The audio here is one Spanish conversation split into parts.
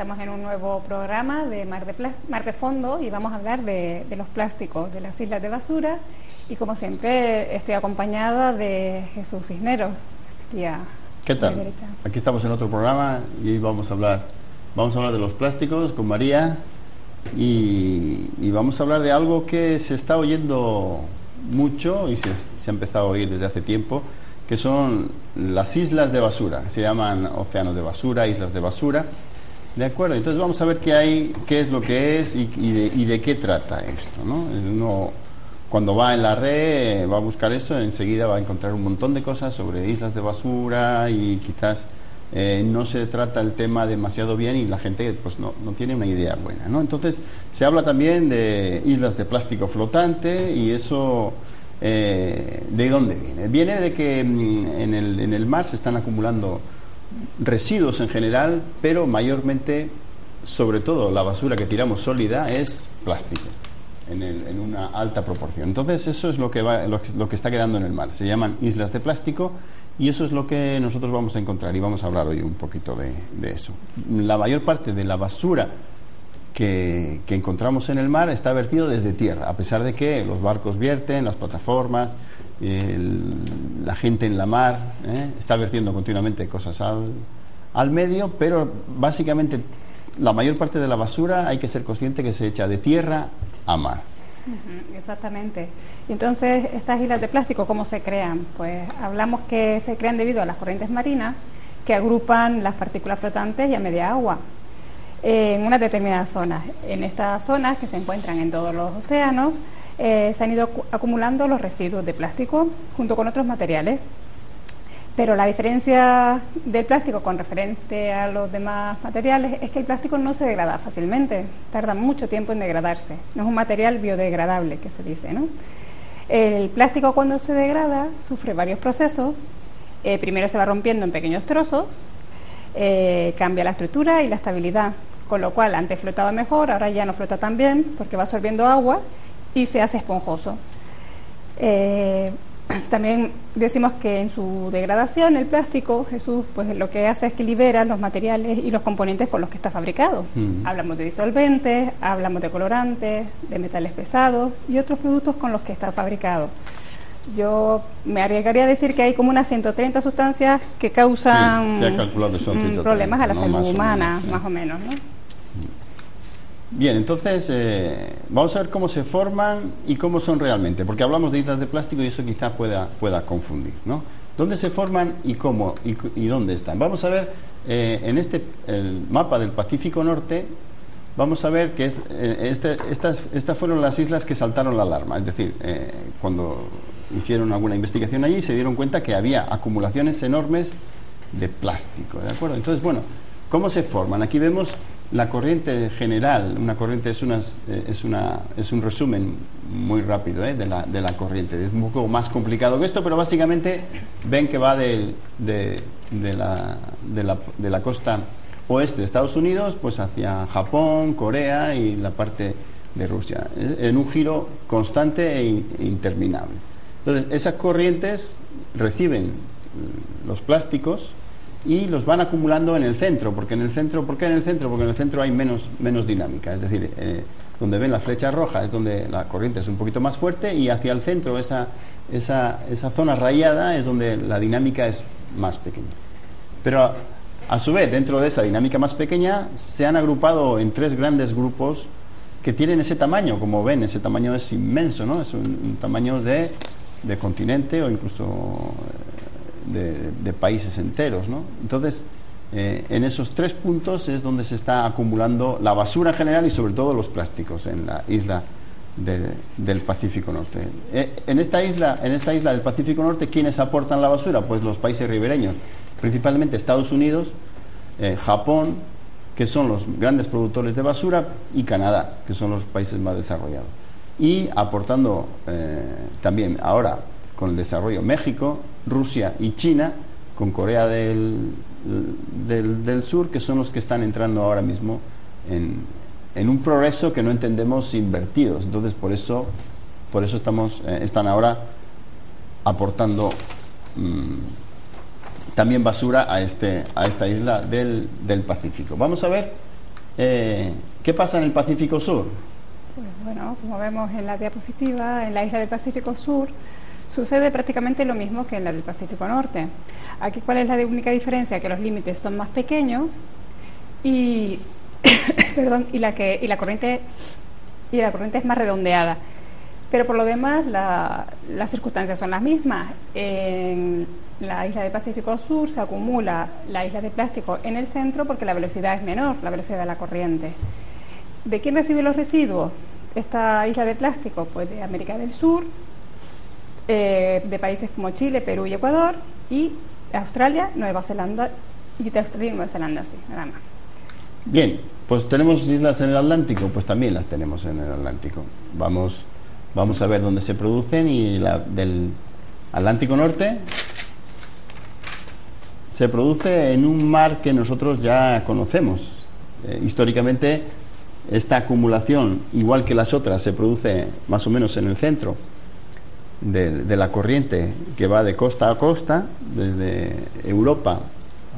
estamos en un nuevo programa de Mar de Fondo y vamos a hablar de los plásticos, de las islas de basura, y como siempre estoy acompañada de Jesús Cisneros. ¿Qué tal? Aquí estamos en otro programa y vamos a hablar de los plásticos con María y vamos a hablar de algo que se está oyendo mucho y se ha empezado a oír desde hace tiempo, que son las islas de basura. Se llaman océanos de basura, islas de basura. ¿De acuerdo? Entonces vamos a ver qué es lo que es y de qué trata esto, ¿no? Uno, cuando va en la red, va a buscar eso, enseguida va a encontrar un montón de cosas sobre islas de basura y quizás no se trata el tema demasiado bien y la gente pues no tiene una idea buena, ¿no? Entonces se habla también de islas de plástico flotante y eso... ¿de dónde viene? Viene de que en el mar se están acumulando residuos en general, pero mayormente, sobre todo la basura que tiramos sólida es plástico en una alta proporción. Entonces eso es lo que está quedando en el mar. Se llaman islas de plástico y eso es lo que nosotros vamos a encontrar y vamos a hablar hoy un poquito de eso. La mayor parte de la basura que encontramos en el mar está vertido desde tierra, a pesar de que los barcos vierten, las plataformas, la gente en la mar está vertiendo continuamente cosas al medio, pero básicamente la mayor parte de la basura hay que ser consciente que se echa de tierra a mar. Exactamente. Entonces, estas islas de plástico, ¿cómo se crean? Pues hablamos que se crean debido a las corrientes marinas que agrupan las partículas flotantes y a media agua en unas determinadas zonas. En estas zonas, que se encuentran en todos los océanos, se han ido acumulando los residuos de plástico junto con otros materiales. Pero la diferencia del plástico con referente a los demás materiales es que el plástico no se degrada fácilmente, tarda mucho tiempo en degradarse. No es un material biodegradable, que se dice, ¿no? El plástico, cuando se degrada, sufre varios procesos. Primero se va rompiendo en pequeños trozos, cambia la estructura y la estabilidad, con lo cual antes flotaba mejor, ahora ya no flota tan bien porque va absorbiendo agua y se hace esponjoso. También decimos que en su degradación el plástico, Jesús, pues lo que hace es que libera los materiales y los componentes con los que está fabricado. Hablamos de disolventes, hablamos de colorantes, de metales pesados y otros productos con los que está fabricado. Yo me arriesgaría a decir que hay como unas 130 sustancias que causan se ha calculado que son 130, problemas a la ¿no? salud humana, más o menos, ¿no? Bien, entonces vamos a ver cómo se forman y cómo son realmente, porque hablamos de islas de plástico y eso quizá pueda confundir, ¿no? ¿Dónde se forman y cómo y dónde están? Vamos a ver en el mapa del Pacífico Norte. Vamos a ver que estas fueron las islas que saltaron la alarma, es decir, cuando hicieron alguna investigación allí se dieron cuenta que había acumulaciones enormes de plástico, ¿de acuerdo? Entonces, bueno, ¿cómo se forman? Aquí vemos la corriente general. Una corriente es un resumen muy rápido de la corriente. Es un poco más complicado que esto, pero básicamente ven que va de la costa oeste de Estados Unidos pues hacia Japón, Corea y la parte de Rusia, en un giro constante e interminable. Entonces, esas corrientes reciben los plásticos y los van acumulando en el centro. ¿Por qué en el centro? Porque en el centro hay menos dinámica. Es decir, donde ven la flecha roja es donde la corriente es un poquito más fuerte y hacia el centro, esa zona rayada, es donde la dinámica es más pequeña. Pero a su vez, dentro de esa dinámica más pequeña, se han agrupado en tres grandes grupos que tienen ese tamaño. Como ven, ese tamaño es inmenso, ¿no? Es un tamaño de continente o incluso de países enteros, ¿no? Entonces, en esos tres puntos es donde se está acumulando la basura en general y sobre todo los plásticos en la isla del Pacífico Norte. En esta isla del Pacífico Norte, ¿quiénes aportan la basura? Pues los países ribereños, principalmente Estados Unidos, Japón, que son los grandes productores de basura, y Canadá, que son los países más desarrollados. Y aportando también ahora con el desarrollo México, Rusia y China, con Corea del Sur, que son los que están entrando ahora mismo en un progreso que no entendemos invertidos. Entonces por eso están ahora aportando también basura a esta isla del Pacífico. Vamos a ver ¿Qué pasa en el Pacífico Sur? Pues bueno, como vemos en la diapositiva, en la isla del Pacífico Sur sucede prácticamente lo mismo que en la del Pacífico Norte. Aquí, ¿cuál es la única diferencia? Que los límites son más pequeños y, perdón, y la corriente es más redondeada. Pero por lo demás, las circunstancias son las mismas. En la isla del Pacífico Sur se acumula la isla de plástico en el centro porque la velocidad es menor, la velocidad de la corriente. ¿De quién recibe los residuos esta isla de plástico? Pues de América del Sur, de países como Chile, Perú y Ecuador, y Australia, Nueva Zelanda, y de Australia y Nueva Zelanda, sí, nada más. Bien, pues tenemos islas en el Atlántico, pues también las tenemos en el Atlántico. Vamos a ver dónde se producen, y del Atlántico Norte se produce en un mar que nosotros ya conocemos. Históricamente, esta acumulación, igual que las otras, se produce más o menos en el centro de la corriente que va de costa a costa, desde Europa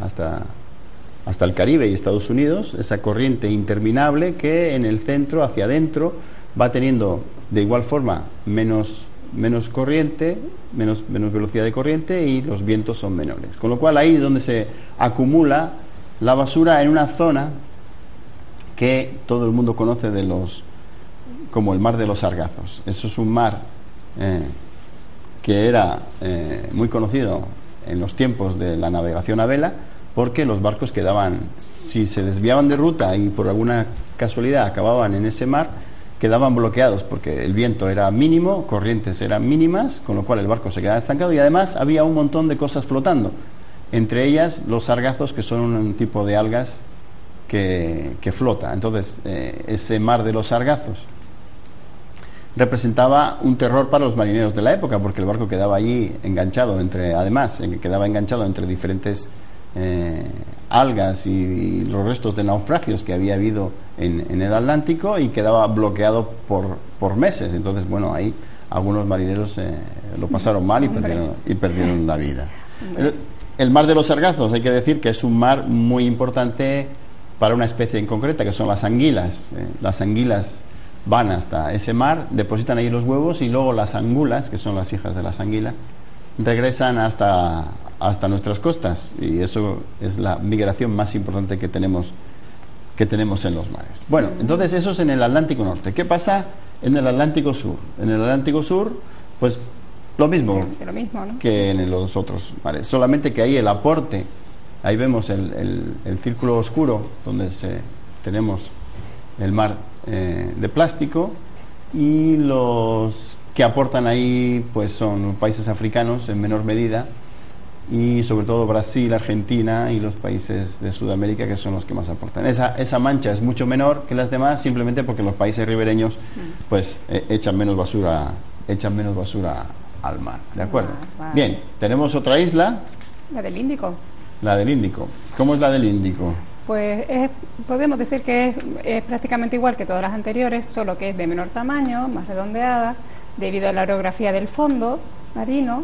hasta el Caribe y Estados Unidos, esa corriente interminable que en el centro, hacia adentro, va teniendo de igual forma menos corriente, menos velocidad de corriente, y los vientos son menores. Con lo cual, ahí es donde se acumula la basura, en una zona que todo el mundo conoce como el Mar de los Sargazos. Eso es un mar que era muy conocido en los tiempos de la navegación a vela, porque los barcos quedaban, si se desviaban de ruta y por alguna casualidad acababan en ese mar, quedaban bloqueados porque el viento era mínimo, corrientes eran mínimas, con lo cual el barco se quedaba estancado, y además había un montón de cosas flotando, entre ellas los sargazos, que son un tipo de algas que flota. Entonces, ese Mar de los Sargazos representaba un terror para los marineros de la época, porque el barco quedaba allí enganchado quedaba enganchado entre diferentes algas y los restos de naufragios que había habido en el Atlántico, y quedaba bloqueado por meses. Entonces, bueno, ahí algunos marineros lo pasaron mal y perdieron la vida. El Mar de los Sargazos, hay que decir que es un mar muy importante para una especie en concreta, que son las anguilas. Las anguilas van hasta ese mar, depositan ahí los huevos, y luego las angulas, que son las hijas de las anguilas, regresan hasta nuestras costas, y eso es la migración más importante que tenemos en los mares. Bueno, entonces eso es en el Atlántico Norte. ¿Qué pasa en el Atlántico Sur? En el Atlántico Sur, pues lo mismo, ¿no? Que en los otros mares, solamente que ahí el aporte, ahí vemos el círculo oscuro donde tenemos el mar de plástico, y los que aportan ahí pues son países africanos en menor medida, y sobre todo Brasil, Argentina y los países de Sudamérica, que son los que más aportan. Esa mancha es mucho menor que las demás, simplemente porque los países ribereños pues echan menos basura al mar, ¿de acuerdo? Bien, tenemos otra isla, la del Índico. La del Índico. ¿Cómo es la del Índico? Pues podemos decir que es prácticamente igual que todas las anteriores, solo que es de menor tamaño, más redondeada, debido a la orografía del fondo marino.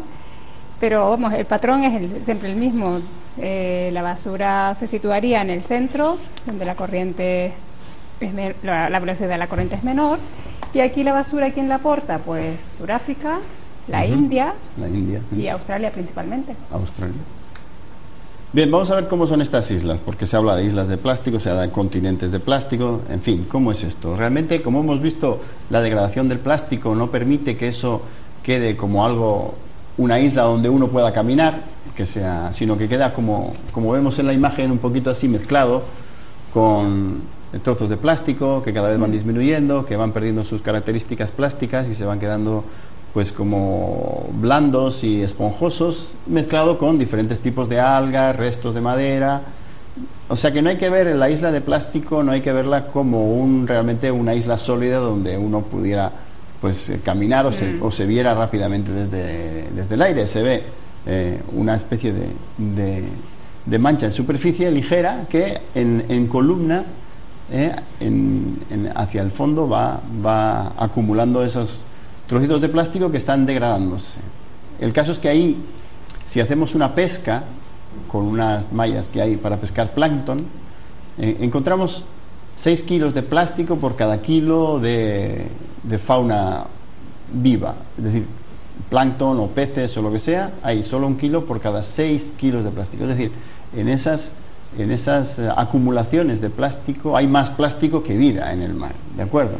Pero vamos, el patrón es siempre el mismo. La basura se situaría en el centro, donde la corriente la velocidad de la corriente es menor. Y aquí la basura, ¿quién la aporta? Pues Sudáfrica, la India y Australia principalmente. Australia. Bien, vamos a ver cómo son estas islas, porque se habla de islas de plástico, se habla de continentes de plástico, en fin, ¿cómo es esto? Realmente, como hemos visto, la degradación del plástico no permite que eso quede como algo, una isla donde uno pueda caminar, sino que queda como vemos en la imagen, un poquito así mezclado con trozos de plástico que cada vez van disminuyendo, que van perdiendo sus características plásticas y se van quedando pues como blandos y esponjosos, mezclado con diferentes tipos de algas, restos de madera. O sea que no hay que ver la isla de plástico, no hay que verla como realmente una isla sólida donde uno pudiera pues caminar o se viera rápidamente desde el aire. Se ve una especie de mancha en superficie ligera que en columna hacia el fondo va acumulando esos trocitos de plástico que están degradándose. El caso es que ahí, si hacemos una pesca con unas mallas que hay para pescar plancton, encontramos 6 kilos de plástico por cada kilo de fauna viva. Es decir, plancton o peces o lo que sea, hay solo 1 kilo por cada 6 kilos de plástico. Es decir, en esas acumulaciones de plástico hay más plástico que vida en el mar, ¿de acuerdo?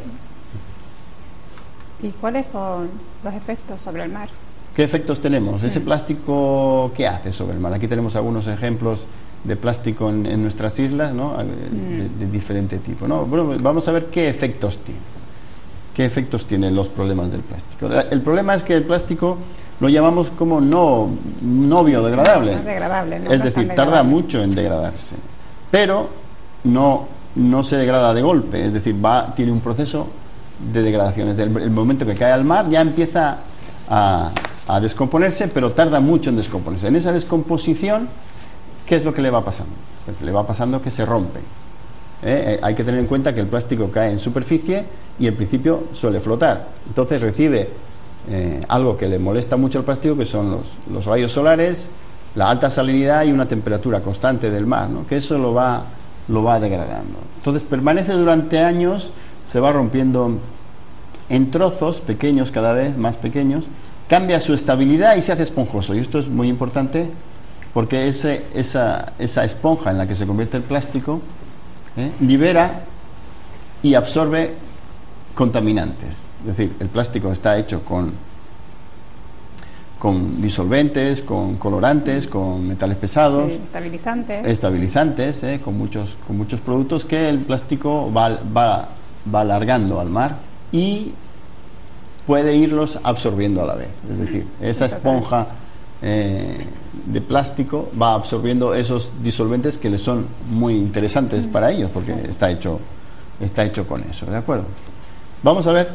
¿Y cuáles son los efectos sobre el mar? ¿Qué efectos tenemos? ¿Ese plástico qué hace sobre el mar? Aquí tenemos algunos ejemplos de plástico en nuestras islas, ¿no? de diferente tipo, ¿no? Bueno, vamos a ver qué efectos tiene. ¿Qué efectos tienen los problemas del plástico? El problema es que el plástico lo llamamos como no biodegradable. No degradable, no, es decir, tarda mucho en degradarse, pero no se degrada de golpe, es decir, tiene un proceso de degradación. Desde el momento que cae al mar ya empieza a descomponerse, pero tarda mucho en descomponerse. En esa descomposición, ¿qué es lo que le va pasando? Pues le va pasando que se rompe. Hay que tener en cuenta que el plástico cae en superficie y en principio suele flotar. Entonces recibe algo que le molesta mucho al plástico, que son los rayos solares, la alta salinidad y una temperatura constante del mar, ¿no? Que eso lo va degradando. Entonces permanece durante años, se va rompiendo en trozos pequeños, cada vez más pequeños, cambia su estabilidad y se hace esponjoso. Y esto es muy importante porque esa esponja en la que se convierte el plástico libera y absorbe contaminantes. Es decir, el plástico está hecho con disolventes, con colorantes, con metales pesados, sí, estabilizantes, con muchos productos que el plástico va alargando al mar y puede irlos absorbiendo a la vez. Es decir, esa esponja de plástico va absorbiendo esos disolventes que les son muy interesantes para ellos, porque está hecho con eso, ¿de acuerdo? Vamos a ver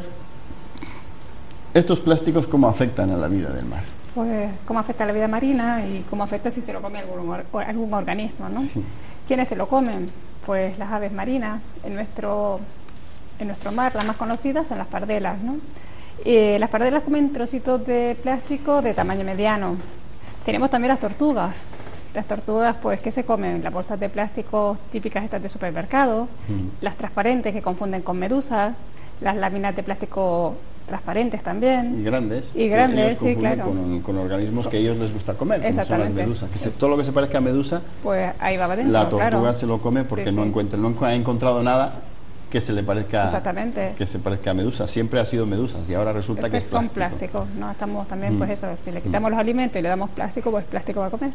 estos plásticos cómo afectan a la vida del mar. Pues cómo afecta a la vida marina y cómo afecta si se lo come algún organismo, ¿no? Sí. ¿Quiénes se lo comen? Pues las aves marinas. En nuestro mar, las más conocidas son las pardelas, ¿no? Las pardelas comen trocitos de plástico de tamaño mediano. Tenemos también las tortugas. Las tortugas, pues, ¿qué se comen? Las bolsas de plástico típicas estas de supermercado, las transparentes que confunden con medusas, las láminas de plástico transparentes también. Y grandes, ellos sí, claro. Con organismos que a ellos les gusta comer, como son las medusas. Todo lo que se parezca a medusa, pues ahí va adentro, la tortuga claro. Se lo come porque no ha encontrado nada que se le parezca, que se parezca a medusa. Siempre ha sido medusas y ahora resulta que es plástico. Son plásticos, ¿no? Estamos también, pues eso, si le quitamos los alimentos y le damos plástico, pues plástico va a comer.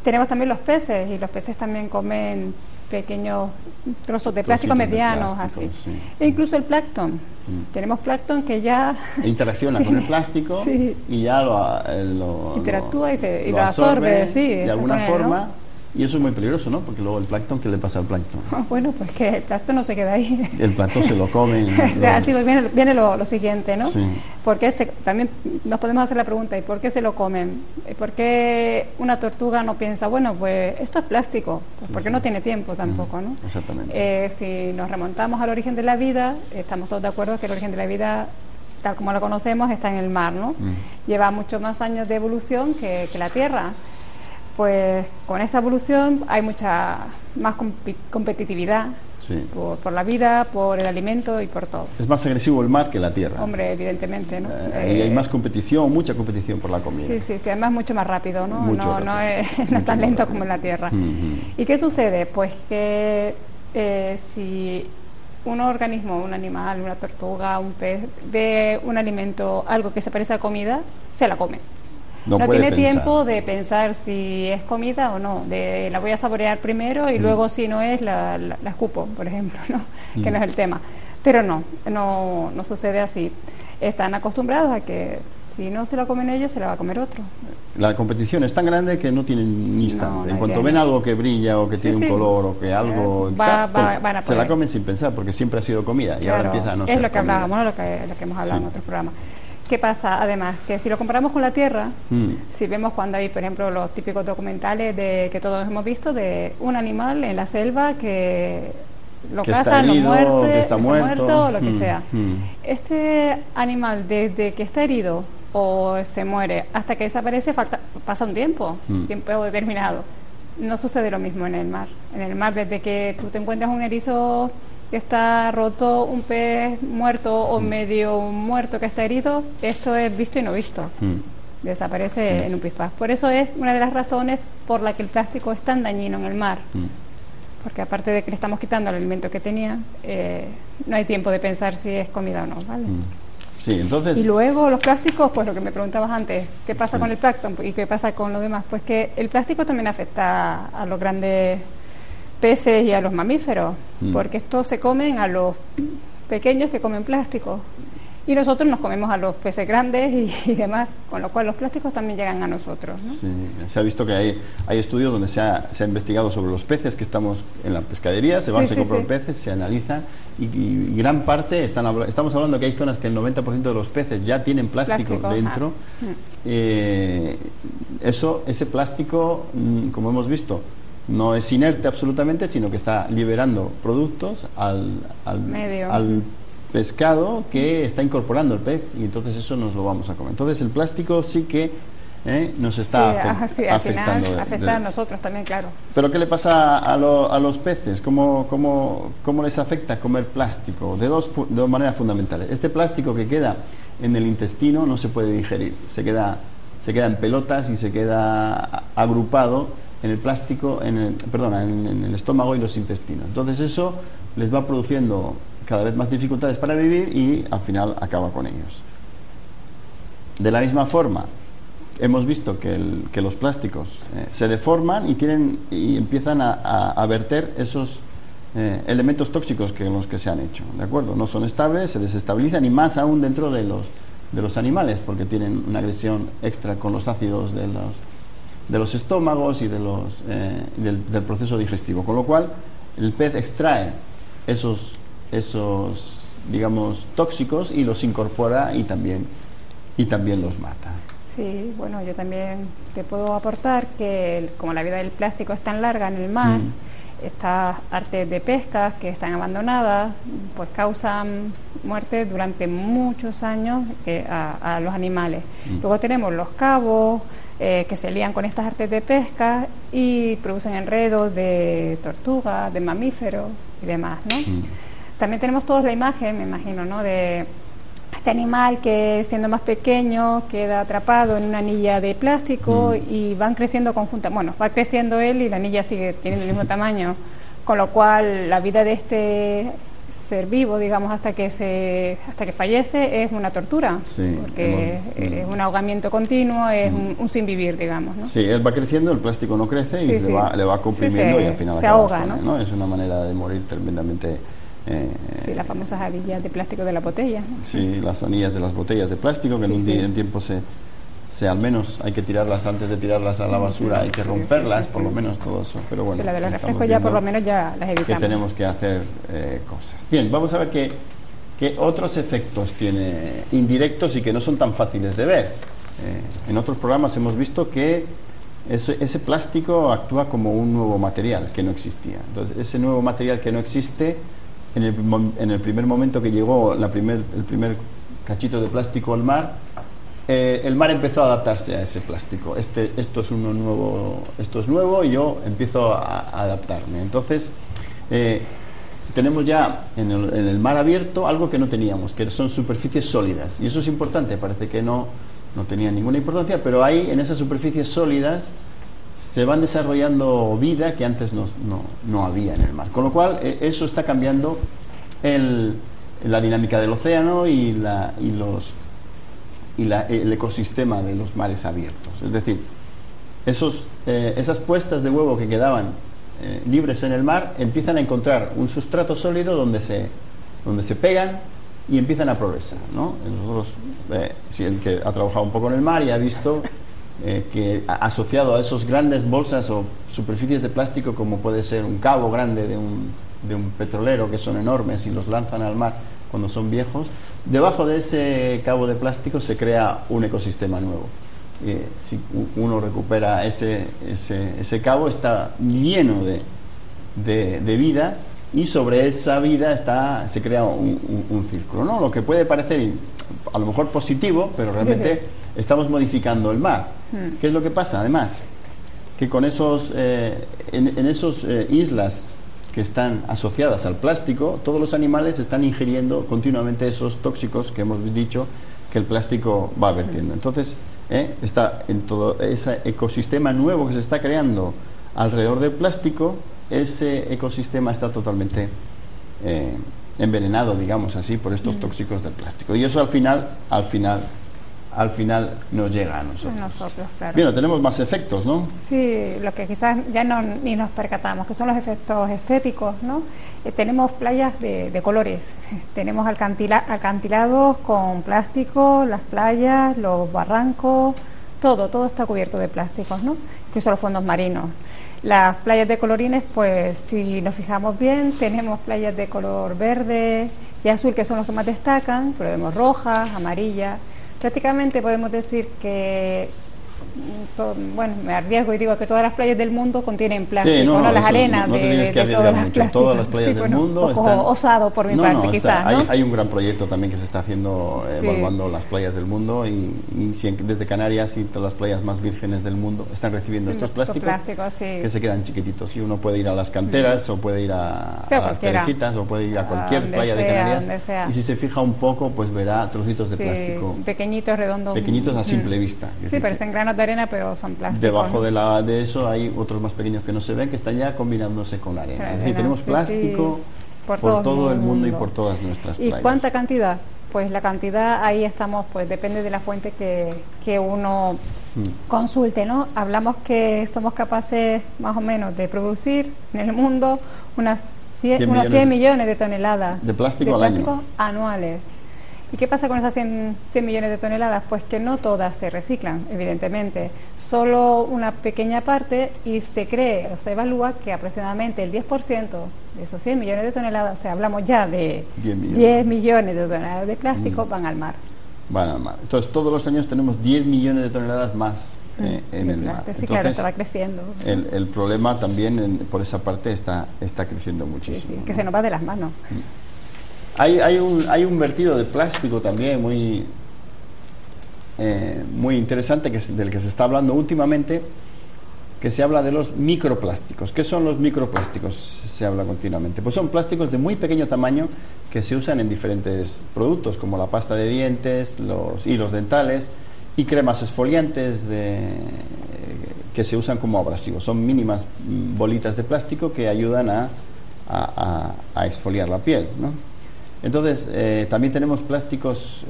Tenemos también los peces, y los peces también comen pequeños trozos de plástico medianos, así. Sí. E incluso el plancton. Tenemos plancton que ya interacciona con el plástico y ya lo interactúa y lo absorbe, de alguna forma, ¿no? Y eso es muy peligroso, ¿no? Porque luego el plancton, ¿qué le pasa al plancton? Bueno, pues que el plancton no se queda ahí. El plancton se lo come. Así viene lo siguiente, ¿no? Sí. Porque también nos podemos hacer la pregunta, ¿y por qué se lo comen? ¿Por qué una tortuga no piensa, bueno, pues esto es plástico? Pues porque no tiene tiempo tampoco, ¿no? Exactamente. Si nos remontamos al origen de la vida, estamos todos de acuerdo que el origen de la vida, tal como lo conocemos, está en el mar, ¿no? Lleva muchos más años de evolución que la Tierra. Pues con esta evolución hay mucha más competitividad por la vida, por el alimento y por todo. Es más agresivo el mar que la tierra. Hombre, evidentemente, ¿no? Hay más competición, mucha competición por la comida. Sí, además mucho más rápido, ¿no? No es tan lento como en la tierra. ¿Y qué sucede? Pues que si un organismo, un animal, una tortuga, un pez, ve un alimento, algo que se parece a comida, se la come. No tiene tiempo de pensar si es comida o no, la voy a saborear primero y luego si no es, la escupo, por ejemplo, ¿no? Que no es el tema. Pero no sucede así. Están acostumbrados a que si no se la comen ellos, se la va a comer otro. La competición es tan grande que no tienen ni instante. En cuanto ven algo que brilla o que tiene un color o que algo van a se la comen sin pensar porque siempre ha sido comida y ahora empieza a no ser comida. Es lo que hablábamos, lo que hemos hablado en otros programas. ¿Qué pasa? Además, que si lo comparamos con la Tierra, si vemos cuando hay, por ejemplo, los típicos documentales que todos hemos visto de un animal en la selva que lo cazan, está muerto, lo que sea. Este animal, desde que está herido o se muere hasta que desaparece, pasa un tiempo determinado. No sucede lo mismo en el mar. En el mar, desde que tú te encuentras un erizo está roto un pez muerto o medio muerto que está herido, esto es visto y no visto. Desaparece en un pispás. Por eso es una de las razones por la que el plástico es tan dañino en el mar. Porque aparte de que le estamos quitando el alimento que tenía, no hay tiempo de pensar si es comida o no, ¿vale? Sí, entonces... Y luego los plásticos, pues lo que me preguntabas antes, ¿qué pasa con el plancton y qué pasa con lo demás? Pues que el plástico también afecta a los grandes peces y a los mamíferos, porque estos se comen a los pequeños que comen plástico. Y nosotros nos comemos a los peces grandes y demás, con lo cual los plásticos también llegan a nosotros, ¿no? Sí, se ha visto que hay estudios donde se ha investigado sobre los peces que estamos en la pescadería, se compran peces, se analizan y gran parte, estamos hablando que hay zonas que el 90% de los peces ya tienen plástico dentro. Ese plástico, como hemos visto, no es inerte absolutamente, sino que está liberando productos al pescado que está incorporando el pez, y entonces eso nos lo vamos a comer. Entonces el plástico sí que nos está afectando. Afecta a nosotros también, claro. Pero ¿qué le pasa a los peces? ¿Cómo les afecta comer plástico? De dos maneras fundamentales. Este plástico que queda en el intestino no se puede digerir, se queda en pelotas y se queda agrupado en el plástico, en el estómago y los intestinos. Entonces eso les va produciendo cada vez más dificultades para vivir y al final acaba con ellos. De la misma forma, hemos visto que los plásticos se deforman y empiezan a verter esos elementos tóxicos en los que se han hecho, ¿de acuerdo? No son estables, se desestabilizan, y más aún dentro de los animales, porque tienen una agresión extra con los ácidos de los estómagos y del proceso digestivo, con lo cual el pez extrae esos digamos tóxicos y los incorpora y también los mata. Sí, bueno, yo también te puedo aportar que como la vida del plástico es tan larga en el mar, estas artes de pesca que están abandonadas pues causan muerte durante muchos años a los animales. Luego tenemos los cabos que se lían con estas artes de pesca y producen enredos de tortugas, de mamíferos y demás, ¿no? También tenemos todos la imagen, me imagino, ¿no?, de este animal que siendo más pequeño queda atrapado en una anilla de plástico y van creciendo conjuntamente. Bueno, va creciendo él y la anilla sigue teniendo el mismo tamaño, con lo cual la vida de este ser vivo, digamos, hasta que fallece es una tortura, porque es un ahogamiento continuo, es un sin vivir, digamos, ¿no? Sí, él va creciendo, el plástico no crece y le va comprimiendo y al final se ahoga, ¿no? Es una manera de morir tremendamente. Las famosas anillas de plástico de la botella, ¿no? Sí, las anillas de las botellas de plástico que en tiempo al menos hay que tirarlas antes de tirarlas a la basura, hay que romperlas, por lo menos todo eso. Pero bueno, la de los refrescos ya por lo menos ya las evitamos. Que tenemos que hacer cosas. Bien, vamos a ver qué otros efectos tiene indirectos y que no son tan fáciles de ver. En otros programas hemos visto que ese plástico actúa como un nuevo material que no existía. Entonces, ese nuevo material que no existe, en el primer momento que llegó el primer cachito de plástico al mar, el mar empezó a adaptarse a ese plástico. Esto es nuevo y yo empiezo a adaptarme. Entonces tenemos ya en el mar abierto algo que no teníamos, que son superficies sólidas, y eso es importante. Parece que no tenía ninguna importancia, pero ahí en esas superficies sólidas se van desarrollando vida que antes no había en el mar, con lo cual eso está cambiando la dinámica del océano y el ecosistema de los mares abiertos. Es decir, esas puestas de huevo que quedaban libres en el mar empiezan a encontrar un sustrato sólido donde se pegan y empiezan a progresar, ¿no? Nosotros, si el que ha trabajado un poco en el mar y ha visto que asociado a esos grandes bolsas o superficies de plástico, como puede ser un cabo grande de un petrolero, que son enormes y los lanzan al mar cuando son viejos, debajo de ese cabo de plástico se crea un ecosistema nuevo. Si uno recupera ese cabo, está lleno de vida, y sobre esa vida se crea un círculo, ¿no? Lo que puede parecer a lo mejor positivo, pero realmente estamos modificando el mar. ¿Qué es lo que pasa? Además, que con en esos islas que están asociadas al plástico, todos los animales están ingiriendo continuamente esos tóxicos que hemos dicho que el plástico va vertiendo. Entonces, está en todo ese ecosistema nuevo que se está creando alrededor del plástico, ese ecosistema está totalmente envenenado, digamos así, por estos tóxicos del plástico. Y eso al final nos llega a nosotros. Claro. Bien, tenemos más efectos, ¿no? Sí, lo que quizás ya ni nos percatamos, que son los efectos estéticos, ¿no? Tenemos playas de colores, tenemos acantilados con plástico, las playas, los barrancos, todo está cubierto de plásticos, ¿no? Incluso los fondos marinos. Las playas de colorines, pues si nos fijamos bien, tenemos playas de color verde y azul, que son los que más destacan, pero vemos rojas, amarillas. Prácticamente podemos decir que, bueno, me arriesgo y digo que todas las playas del mundo contienen plástico, sí, no las arenas no te tienes que arriesgar mucho. Todas las playas del mundo un poco están... osado por mi parte, quizás, ¿no? Hay un gran proyecto también que se está haciendo, evaluando las playas del mundo y desde Canarias y todas las playas más vírgenes del mundo están recibiendo estos plásticos que se quedan chiquititos, y uno puede ir a las canteras o puede ir a las Teresitas o puede ir a cualquier playa de Canarias y si se fija un poco pues verá trocitos de plástico pequeñitos, redondos, pequeñitos a simple vista. Sí, parecen granos de arena, pero son plásticos. Debajo de eso hay otros más pequeños que no se ven, que están ya combinándose con la arena. Es decir, tenemos plástico por todo el mundo y por todas nuestras playas. ¿Y cuánta cantidad? Pues la cantidad, ahí estamos, pues depende de la fuente que uno consulte, ¿no? Hablamos que somos capaces más o menos de producir en el mundo unos 100 millones de toneladas de plástico al año anuales. ¿Y qué pasa con esas 100 millones de toneladas? Pues que no todas se reciclan, evidentemente, solo una pequeña parte, y se cree o se evalúa que aproximadamente el 10% de esos 100 millones de toneladas, o sea, hablamos ya de 10 millones de toneladas de plástico, van al mar. Van al mar. Entonces, todos los años tenemos 10 millones de toneladas más en el mar. Sí, entonces, claro, está creciendo. El problema también por esa parte está creciendo muchísimo. Sí, que se nos va de las manos. Hay un vertido de plástico también muy interesante del que se está hablando últimamente, que se habla de los microplásticos. ¿Qué son los microplásticos? Se habla continuamente. Pues son plásticos de muy pequeño tamaño que se usan en diferentes productos, como la pasta de dientes, los hilos dentales y cremas exfoliantes que se usan como abrasivos. Son mínimas bolitas de plástico que ayudan a exfoliar la piel, ¿no? Entonces, también tenemos plásticos,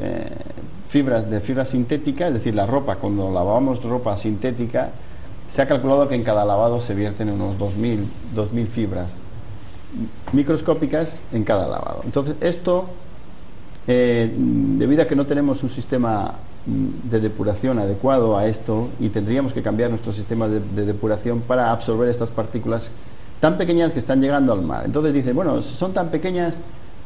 fibra sintética, es decir, la ropa, cuando lavamos ropa sintética, se ha calculado que en cada lavado se vierten unos 2.000 fibras microscópicas en cada lavado. Entonces, esto, debido a que no tenemos un sistema de depuración adecuado a esto, y tendríamos que cambiar nuestro sistema de depuración para absorber estas partículas tan pequeñas que están llegando al mar. Entonces dice, bueno, si son tan pequeñas,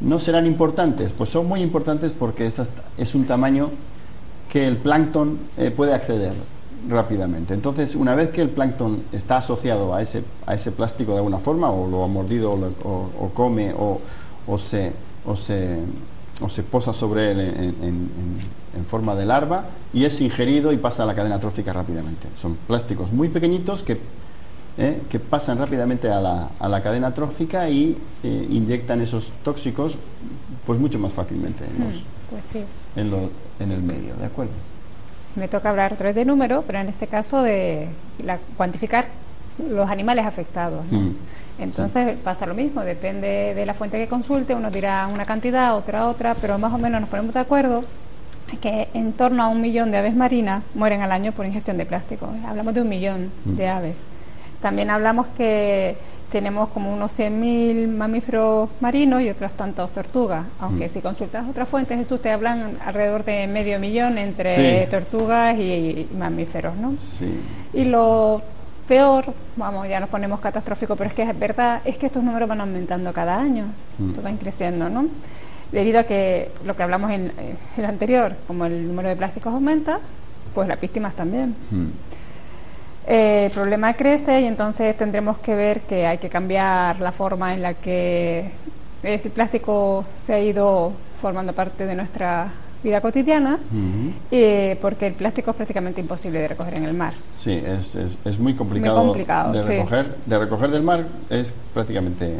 ¿no serán importantes? Pues son muy importantes porque es un tamaño que el plancton puede acceder rápidamente. Entonces, una vez que el plancton está asociado a ese plástico de alguna forma, o lo ha mordido o come o se posa sobre él en forma de larva, y es ingerido y pasa a la cadena trófica rápidamente. Son plásticos muy pequeñitos que pasan rápidamente a la cadena trófica y inyectan esos tóxicos pues mucho más fácilmente en el medio, ¿de acuerdo? Me toca hablar otra vez de número, pero en este caso de cuantificar los animales afectados, ¿no? Entonces pasa lo mismo, depende de la fuente que consulte, uno dirá una cantidad, otra, pero más o menos nos ponemos de acuerdo que en torno a 1 millón de aves marinas mueren al año por ingestión de plástico. Hablamos de 1 millón de aves. También hablamos que tenemos como unos 100.000 mamíferos marinos y otras tantas tortugas, aunque si consultas otras fuentes, Jesús, te hablan alrededor de 500.000 entre tortugas y mamíferos, ¿no? Sí. Y lo peor, vamos, ya nos ponemos catastrófico, pero es que es verdad, es que estos números van aumentando cada año, van creciendo, ¿no? Debido a que lo que hablamos en el anterior, como el número de plásticos aumenta, pues las víctimas también. El problema crece y entonces tendremos que ver que hay que cambiar la forma en la que el plástico se ha ido formando parte de nuestra vida cotidiana, porque el plástico es prácticamente imposible de recoger en el mar. Sí, es muy complicado, de recoger. Sí. De recoger del mar es prácticamente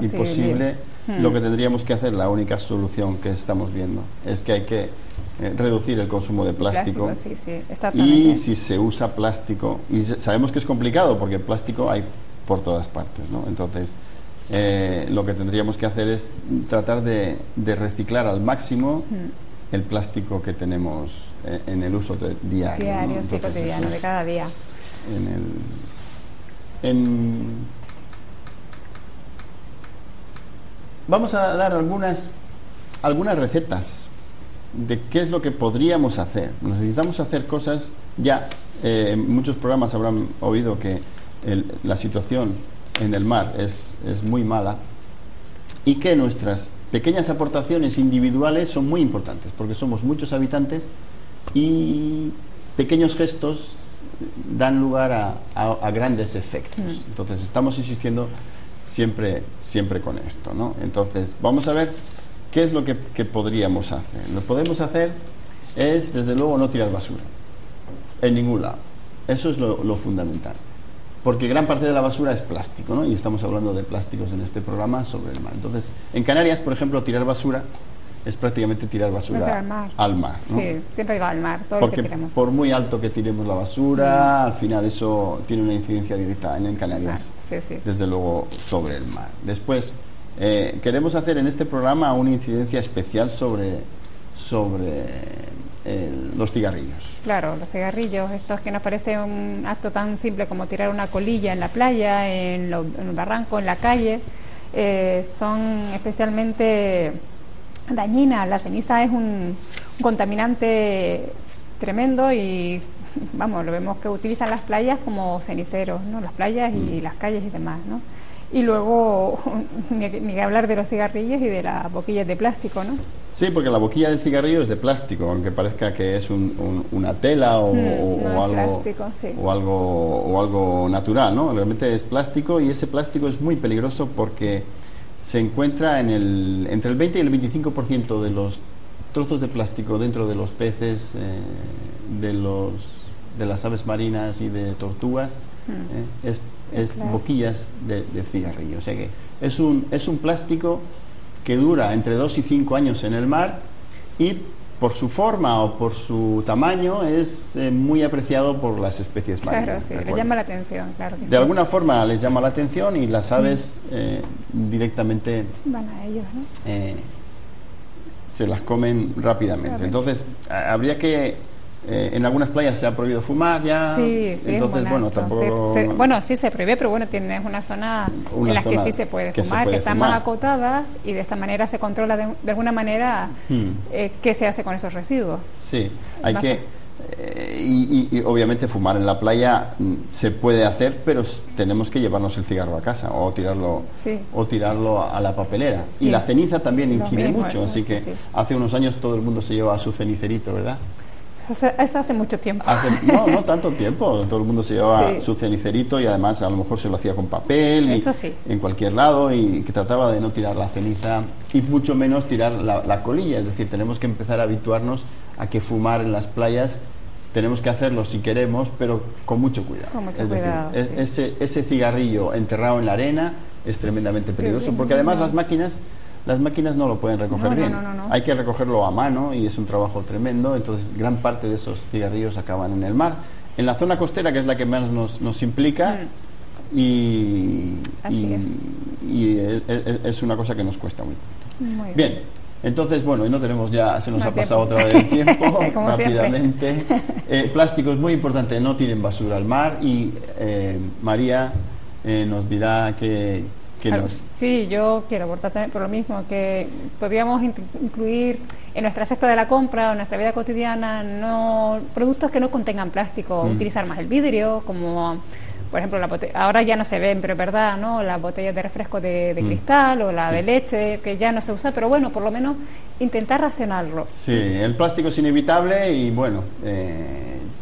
imposible. Lo que tendríamos que hacer, la única solución que estamos viendo, es que hay que reducir el consumo de plástico. Sí, exactamente. Y si se usa plástico, y sabemos que es complicado porque el plástico hay por todas partes, ¿no? Entonces, lo que tendríamos que hacer es tratar de reciclar al máximo el plástico que tenemos en el uso diario. Diario, ¿no? Sí, cotidiano, de cada día. Vamos a dar algunas recetas de qué es lo que podríamos hacer. Necesitamos hacer cosas ya. En muchos programas habrán oído que la situación en el mar es muy mala y que nuestras pequeñas aportaciones individuales son muy importantes porque somos muchos habitantes y pequeños gestos dan lugar a grandes efectos. Entonces estamos insistiendo siempre con esto, ¿no? Entonces vamos a ver qué es lo que podríamos hacer. Lo que podemos hacer es, desde luego, no tirar basura en ningún lado. Eso es lo fundamental, porque gran parte de la basura es plástico, ¿no? Y estamos hablando de plásticos en este programa sobre el mar. Entonces, en Canarias, por ejemplo, tirar basura es prácticamente tirar basura al mar, ¿no? Sí, siempre va al mar, todo porque lo que tiremos. Por muy alto que tiremos la basura, al final eso tiene una incidencia directa en Canarias, desde luego, sobre el mar. Después, queremos hacer en este programa una incidencia especial sobre los cigarrillos. Claro, los cigarrillos, estos que nos parece un acto tan simple como tirar una colilla en la playa, en el barranco, en la calle, son especialmente dañinas. La ceniza es un contaminante tremendo y, vamos, lo vemos que utilizan las playas como ceniceros, ¿no? Las playas y las calles y demás, ¿no? Y luego, ni que hablar de los cigarrillos y de las boquillas de plástico, ¿no? Sí, porque la boquilla del cigarrillo es de plástico, aunque parezca que es una tela o algo, plástico, sí. o algo natural, ¿no? Realmente es plástico y ese plástico es muy peligroso porque se encuentra entre el 20 y el 25% de los trozos de plástico dentro de los peces, de las aves marinas y de tortugas, es boquillas de cigarrillo. O sea que es un plástico que dura entre 2 y 5 años en el mar y por su forma o por su tamaño es muy apreciado por las especies marinas. Claro, sí, le llama la atención, claro que sí. De alguna forma les llama la atención y las aves directamente van a ellos, ¿no? Se las comen rápidamente. Entonces, habría que... en algunas playas se ha prohibido fumar ya, entonces bueno, tampoco... Sí se prohíbe, pero bueno, tienes una zona en la que sí se puede fumar, que está más acotada y de esta manera se controla de alguna manera qué se hace con esos residuos. Sí, hay que... y obviamente fumar en la playa se puede hacer, pero tenemos que llevarnos el cigarro a casa o tirarlo a la papelera. Y la ceniza también incide mucho, así que hace unos años todo el mundo se lleva su cenicerito, ¿verdad? Eso hace mucho tiempo. No tanto tiempo. Todo el mundo se llevaba su cenicerito y además a lo mejor se lo hacía con papel en cualquier lado y que trataba de no tirar la ceniza y mucho menos tirar la colilla. Es decir, tenemos que empezar a habituarnos a que fumar en las playas tenemos que hacerlo si queremos, pero con mucho cuidado. Ese cigarrillo enterrado en la arena es tremendamente peligroso porque además las máquinas no lo pueden recoger bien. No. Hay que recogerlo a mano y es un trabajo tremendo. Entonces, gran parte de esos cigarrillos acaban en el mar. En la zona costera, que es la que más nos implica, y es una cosa que nos cuesta muy poquito. Bien, entonces, bueno, y no tenemos ya, se nos ha pasado otra vez el tiempo, rápidamente. Plástico es muy importante, no tiren basura al mar y María nos dirá que... Sí, yo quiero aportar también por lo mismo, que podríamos incluir en nuestra cesta de la compra o en nuestra vida cotidiana productos que no contengan plástico, utilizar más el vidrio, como por ejemplo ahora ya no se ven, pero es verdad, ¿no? Las botellas de refresco de cristal o la de leche, que ya no se usa, pero bueno, por lo menos intentar racionarlo. Sí, el plástico es inevitable y bueno...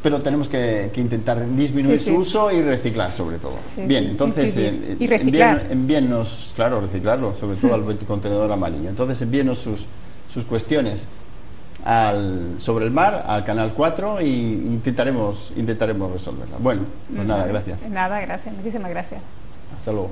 pero tenemos que intentar disminuir su uso y reciclar sobre todo. Bien, entonces y reciclar. Envíennos, claro, reciclarlo, sobre todo al contenedor amarillo. Entonces envíennos sus cuestiones sobre el mar, al canal 4, y intentaremos resolverla. Bueno, pues nada, gracias. Nada, gracias, muchísimas gracias. Hasta luego.